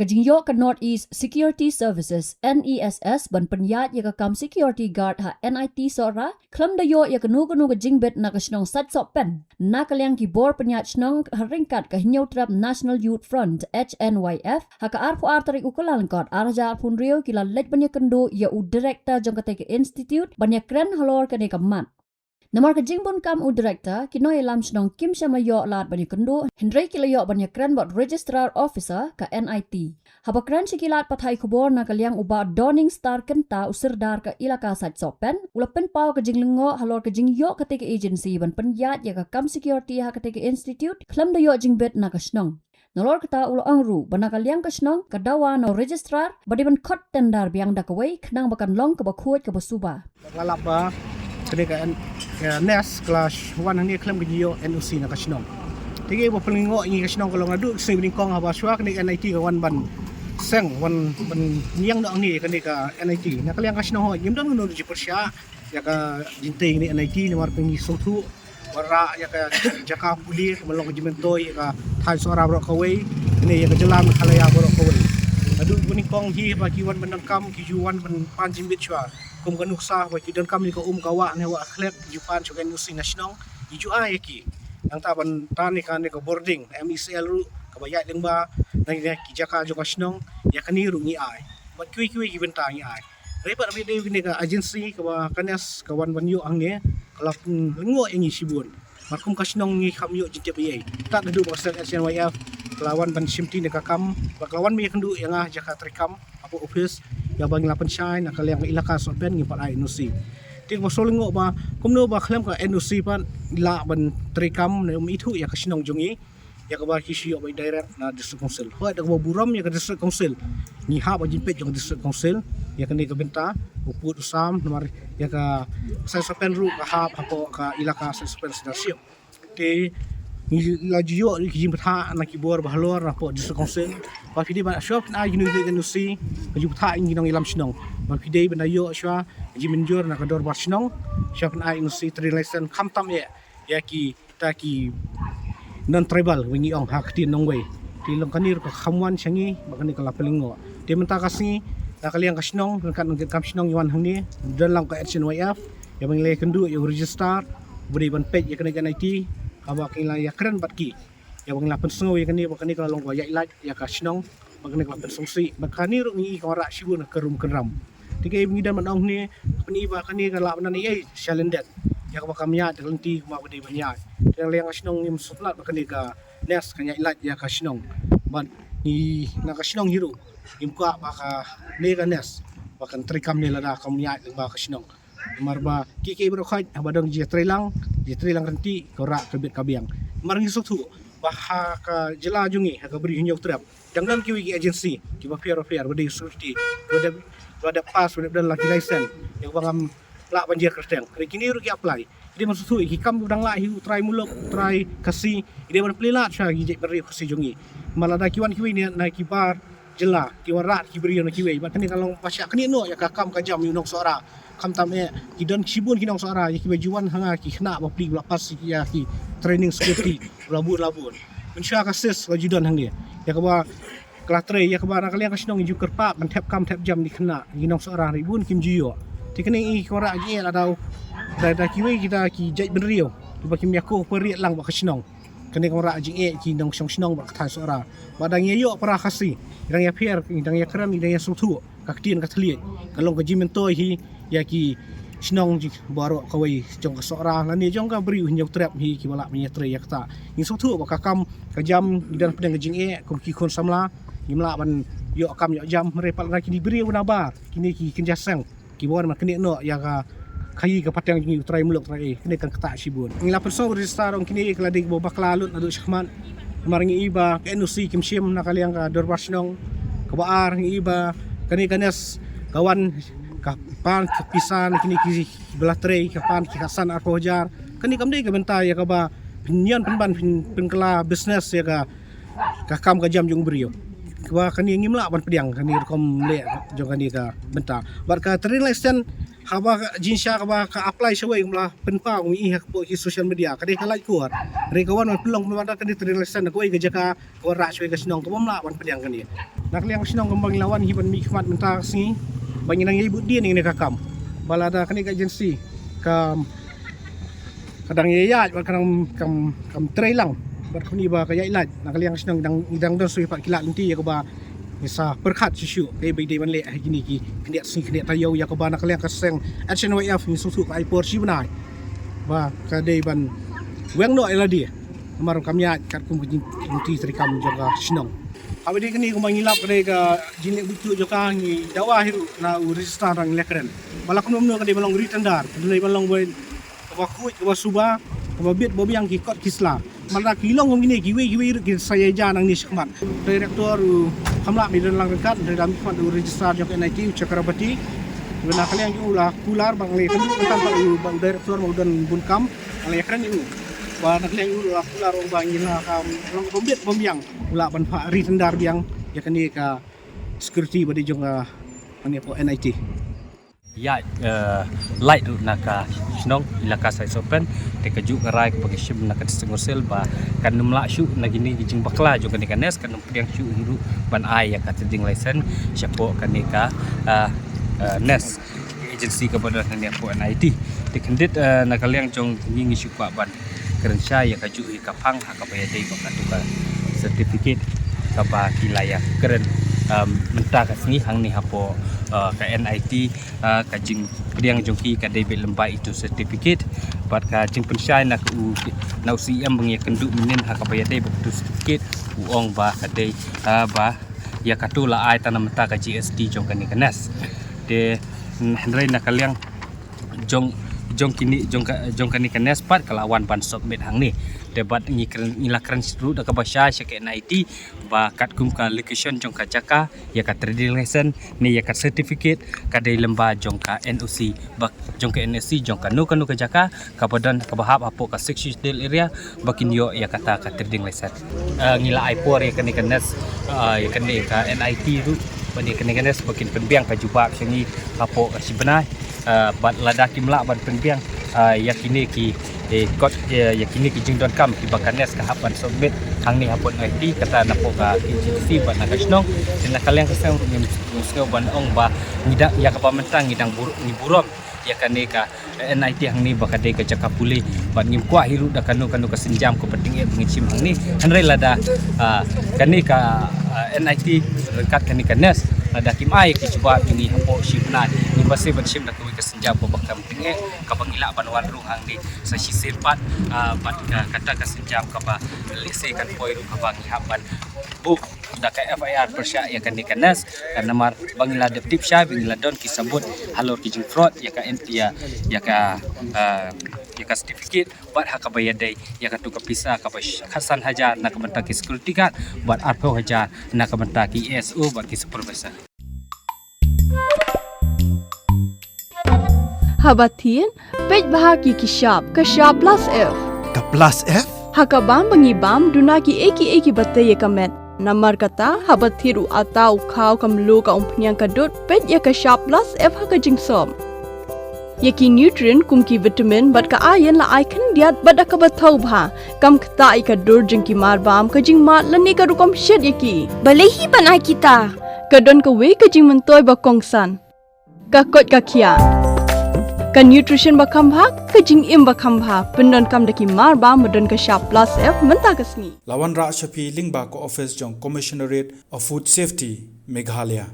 kajingyo ka Northeast Security Services NESS ban penyat ya ka kam security guard ha NIT sora klam dayo ya kanu ka jingbet na kasnong sat pen na kalyang ki bor penyat snong haringkat ka hinyaw trap National Youth Front HNYF ha ka arpo artarik ukalan kot arja pun rio kila lej banya kendo ya u director jong ka institute banya kren halor ka ne kamat Namar ka jingbon kam u director kinoy lam snong kim shamayo lat banya kendo Hendray kilayo banya kren bot registrar officer ka NIT haba kren sikilat pathai kubor na kalyang uba Dawning Star kenta usirdar ka ilaka sat sopen ulapen pau ka jinglingo halor ka jingyo ka agency ban penyat ya ka kam security ha ka institute klam dayo jingbet na kasnong Nolor kata ulo angru banakalyang kasnong kadawa no registrar badiban kot tendar biang dakaway knang bakan long ka bakuat ka basuba Lalap ba ketika NES kelas 1 ni klaim gajiyo NOC na kasnong. Tigi bo pelingo ini kasnong kalau ngadu sing bingkong haba swa kenika NIT kawan ban seng wan ban niang dong ni kenika NIT. Na kaliang kasnong ho yim don ngono di Persya ya ka jinting ni NIT ni mar pengi sotu wara ya ka jaka puli melong jimento ya ka thai sora bro kawai ini ya ka jelam khalaya bro kawai. Adu bingkong hi ba kiwan menangkam kijuan ban panjimbit swa kum kanuksa wa kidan kami ko kawa ne wa akhlek jupan chugan nusi nasional iju ayaki yang taban tani kan ko boarding MECL ru kabaya lengba nang ki jaka jo kasnong ya kaniru ngi ai bat kui ki benta ngi ai repat abi de ni ka agency ka kanes kawan banyo ang ne kalap lengo ngi sibun makum kasnong ngi kamyo jitiap ye tak dedu pasal SNYF lawan ban simti ne ka kam lawan mi kendu yang jaka trikam apa office ya bang lapan shine akal yang ilaka sopen ngi pat ai NOC ting masolingo ba kumno ba khlem ka NOC pan la ban trikam ne itu ya kasnong jongi ya ka ba kisi ba direct na district council ho da ba buram ya ka district council ni ha ba jimpet jong district council ya ka ni ka benta uput usam nomor ya ka sai sopen ru ka ha apa ka ilaka sai sopen sedasio te ni lajiyo ki jimpet na ki bor ba halor apa district council ba fidi ba shop na ginu de NOC kaju tha ingi nang ilam sinong ba fidi ba nayo shwa ji menjur na kador bar sinong shop na NOC trilaisen khamtam ya ki ta ki non tribal wingi ong hakti nong we ti long kanir ko khamwan changi ba kani kala pelingo ti menta kasi na kaliang kasnong kan nang kam sinong yuan hangni dalam ka SNYF ya mengle kendu ya register beri ban page ya kani NIT aba kila ya keren batki ya bang lapan sengo ya kani bakani kalau long ya ilat ya kasnong bakani lapan songsi bakani ru ngi kora sibun kerum keram tiga ibu dan manong ni kani ba kani kala banan ai shalendet ya ka bakamya delenti ma bade banyak yang liang kasnong ni musutlat bakani ka nes kanya ilat ya kasnong ban ni na kasnong hiru imka baka ne ka nes bakan trikam ni lada kamya ba kasnong marba kiki bro khaj abadong je trilang renti kora kebit kabiang marangi sotu baha ka jela jungi ha ka beri hinyau trap jangan kiwi agency ki ba fair bade security bade pass bade dan laki license yang bangam la banjir kerteng kini ru ki apply dia maksud ki kam udang la hiu try muluk try kasi dia ban pelila cha gi je beri kasi jungi malada kiwan kiwi ni na ki bar jela ki warat ki beri na kiwi ba kani kalau pasya kani no ya ka kam ka jam yunong suara kam tam kidon sibun kinong suara ya ki bajuan hanga ki khna ba pli lapas ya ki training security labur mensya kasis wajudan hang dia ya ka ba klatre ya ka ba kalian kasinong ju kerpa ban tap kam tap jam di khna kinong suara ribun kim jiyo ti kani i kora gi ada da kiwi kita ki jai benrio ba kim yakko peri lang ba kasinong kani kora ji ki nong song sinong ba thai suara badang yo para khasi dang ya pier dang ya kran dang ya sutu kaktian kathli kalong ka jimento hi ya ki sinong ji baro kawai jong ka sora lani jong ka beri hinyau trap hi ki bala menyetre ya kata ni sutu ba kakam ka jam dan pedang jing kum ki kon samla gimla ban yo kam yo jam merepal lagi diberi unabar kini ki kenjasang ki bor ma kini no ya ka kai ka patang jing try muluk try kini kan kata sibun ngila perso register ong kini keladi bo baklalut adu syahman maringi iba ka NOC kimsim na kaliang ka dorbasnong kabaar ngi iba kani kanes kawan kapan pisan kini ki belah tray kapan ki kasan arpo jar kani kamdei ka benta ya ka ba pinyan penban penkela business ya ka kam ka jam jung brio ka kani ngimla ban pediang kani rekom le jong kani ka benta bar ka trilaisen haba jinsya ka apply shawai mula penpa ngi hak po ki social media kade ka like kuat re kawan man pelong manda kade terlesan ko ga jaka ko ra shwai ka sinong ko mla wan pedang kan ni nak liang sinong kembang lawan hiban mi khmat menta singi bangi nang ibu dia ni ka kam balada kani ka agency kadang ya kam trailang bar khuni ba ka ya ilat nak liang sinong dang don sui pak kilat nanti ya ko ba Misa perkhat sisu kay bigday man le gini ki kniat sing kniat tayo ya ka ba nakaliang kaseng action YF ni susu ka ipor si banai ba ka day ban weng no ila dia mar kamya kat kum ti tri kam joga sinong abi kini ko mangilap kay ka jini butu joka ni dawa hiru na u register rang lekren balak nom no kay balong return dar dai balong boy ka ku ka suba ka bit bobiang ki kot kisla mana kilong ngomini giwe ki saya janang ni sekmat direktur kamla mi dan lang dekat dari kami mat registrar jok NIT Cakrabati guna kalian ulah kular bang le kan tanpa bang direktur mau dan bunkam ale keren itu ba nak kalian ulah kular bang ila kam long bombit bombiang ulah ban fa ri tendar biang ya kan ni ka security badi jong ani po NIT ya light tu naka snong ilaka sai sopen te kaju ngarai ke shim naka tengor sel ba kan numla shu nagini gijing bakla jo kan kanes kan piang shu hiru ban ai ya kateding license siapo kan ka nes agency kepada kan po NIT te kendit naka liang jong ngingi shu pa ban kerensya ya kaju kapang hakapaya dei bakatuka certificate kapa kilaya keren mentah kasni hang ni hapo ka NIT ka jing priang jongki ka debit lemba itu sertifikat bat ka jing pensyai nak u na UCM bengi kenduk minin ha ka bayar debit itu sertifikat uong ba ka dei ba ya katula ai tanam mentah ka GST jong kan ni kanas de hendrai nak kaliang jong kan ni kanas pat kalawan ban submit hang ni debat ngilakran seru dak bahasa syek NIT ba kat kum ka location jong ka jaka ya ka trading license ni ya ka certificate ka dei lemba jong ka NOC ba jong ka NOC jong ka nu ka jaka ka badan ka bahap apo ka sexual area bakin yo ya kata ka trading license ngila ipor ya kan kanas ya kan ka NIT tu bani kan kanas bakin penbiang ka jubak sengi apo ka sibenai bat ladaki mla ban penbiang yakini ki kot yakini ki jingdon kam ki bakanes ka hapan submit hang ni hapon IT kata napo ka agency ban nakasnong din nakaliang kasang musngo ban ong ba ngidak ya ka pamentang ngidang buruk ni burom ya kane ka NIT hang ni bakade ka jakapuli ban ngim kwa hiru da kanu ka senjam ko penting e pengicim hang ni hanrei lada kane ka NIT rekat kane kanes ada kimai ki coba ini hapo shipna ni base ban ship nak ka senjam ko bakam tinge ka pangila ban wanrung hang ni sa sisepat bat kata ka senjam ka ba lise kan poi ka bangi haban bu da ka FIR persya ya kan kanas kan namar bangila deptip sya bangila don kisabut halor ki jing fraud ya ka NPA ya ka certificate buat hak bayadai ya ka tu ka pisa ka khasan hajar nak mentaki security guard buat arpo hajar nak mentaki ESO buat ki supervisor Habatin pej bahagi ki shop ka shop plus F Ka plus F? hakabam bangibam dunaki eki batte ye kamet namar kata habathiru atau khau kamlu ka umpnyang kadut pej ya ka shop plus F haka jingsom yaki nutrient kumki vitamin bat ka iron la icon diat bada ka bathau bha kam khta ka dur jingki marbam ka jing mat lani ka rukom shed yaki balehi bana kita ka don ka we ka jing mentoy ba kongsan ka kot ka kia ka nutrition ba khambha ka jing im ba khambha pendon kam daki marba modon ka sharp plus F menta kasni Lawan Ra Shafi Lingba ko office jong Commissionerate of Food Safety Meghalaya